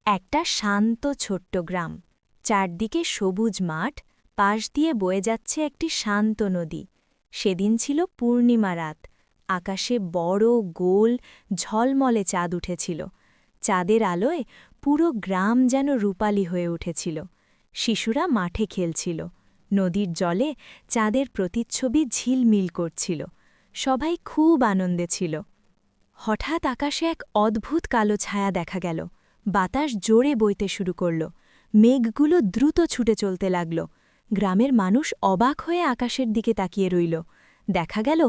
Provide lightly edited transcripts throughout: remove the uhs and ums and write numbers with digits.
একটা শান্ত ছোট্ট গ্রাম, চারদিকে সবুজ মাঠ, পাশ দিয়ে বয়ে যাচ্ছে একটি শান্ত নদী। সেদিন ছিল পূর্ণিমা রাত, আকাশে বড় গোল ঝলমলে চাঁদ উঠেছিল। চাঁদের আলোয় পুরো গ্রাম যেন রূপালী হয়ে উঠেছিল। শিশুরা মাঠে খেলছিল, নদীর জলে চাঁদের প্রতিচ্ছবি ঝিলমিল করছিল। সবাই খুব আনন্দে ছিল। হঠাৎ আকাশে এক অদ্ভুত কালো ছায়া দেখা গেল। বাতাস জোরে বইতে শুরু করল, মেঘগুলো দ্রুত ছুটে চলতে লাগল। গ্রামের মানুষ অবাক হয়ে আকাশের দিকে তাকিয়ে রইল। দেখা গেল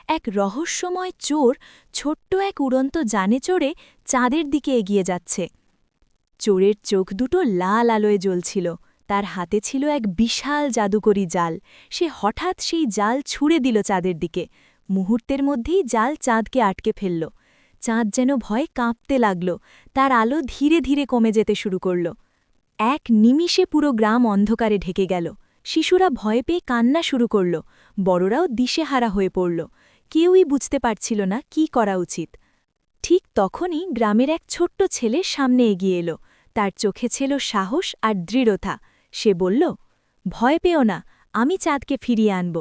এক রহস্যময় চোর ছোট্ট এক উড়ন্ত যানে চড়ে চাঁদের দিকে এগিয়ে যাচ্ছে। চোরের চোখ দুটো লাল আলোয় জ্বলছিল, তার হাতে ছিল এক বিশাল জাদুকরি জাল। সে হঠাৎ সেই জাল ছুঁড়ে দিল চাঁদের দিকে। মুহূর্তের মধ্যেই জাল চাঁদকে আটকে ফেলল। চাঁদ যেন ভয়ে কাঁপতে লাগল, তার আলো ধীরে ধীরে কমে যেতে শুরু করল। এক নিমিষে পুরো গ্রাম অন্ধকারে ঢেকে গেল। শিশুরা ভয় পেয়ে কান্না শুরু করল, বড়রাও দিশেহারা হয়ে পড়ল। কেউই বুঝতে পারছিল না কি করা উচিত। ঠিক তখনই গ্রামের এক ছোট্ট ছেলে সামনে এগিয়ে এলো। তার চোখে ছিল সাহস আর দৃঢ়তা। সে বলল, ভয় পেও না, আমি চাঁদকে ফিরিয়ে আনব।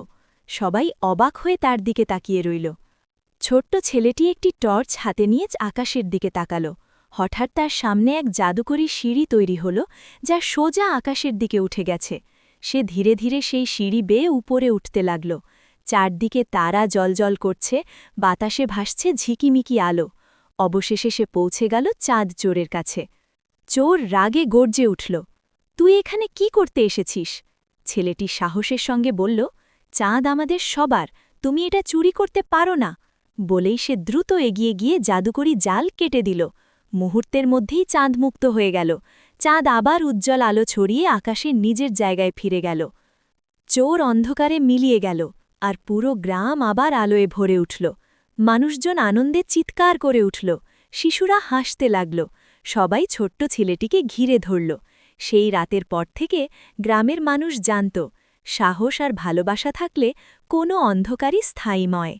সবাই অবাক হয়ে তার দিকে তাকিয়ে রইল। ছোট্ট ছেলেটি একটি টর্চ হাতে নিয়ে আকাশের দিকে তাকাল। হঠাৎ তার সামনে এক জাদুকরী সিঁড়ি তৈরি হল, যা সোজা আকাশের দিকে উঠে গেছে। সে ধীরে ধীরে সেই সিঁড়ি বেয়ে উপরে উঠতে লাগল। চারদিকে তারা জ্বলজ্বল করছে, বাতাসে ভাসছে ঝিকিমিকি আলো। অবশেষে সে পৌঁছে গেল চাঁদ চোরের কাছে। চোর রাগে গর্জে উঠল, তুই এখানে কি করতে এসেছিস? ছেলেটি সাহসের সঙ্গে বলল, চাঁদ আমাদের সবার, তুমি এটা চুরি করতে পারো না। বলেই সে দ্রুত এগিয়ে গিয়ে জাদুকরি জাল কেটে দিল। মুহূর্তের মধ্যেই চাঁদ মুক্ত হয়ে গেল। চাঁদ আবার উজ্জ্বল আলো ছড়িয়ে আকাশে নিজের জায়গায় ফিরে গেল। চোর অন্ধকারে মিলিয়ে গেল, আর পুরো গ্রাম আবার আলোয় ভরে উঠল। মানুষজন আনন্দে চিৎকার করে উঠল, শিশুরা হাসতে লাগল। সবাই ছোট্ট ছেলেটিকে ঘিরে ধরল। সেই রাতের পর থেকে গ্রামের মানুষ জানত, সাহস আর ভালোবাসা থাকলে কোনো অন্ধকারই স্থায়ী নয়।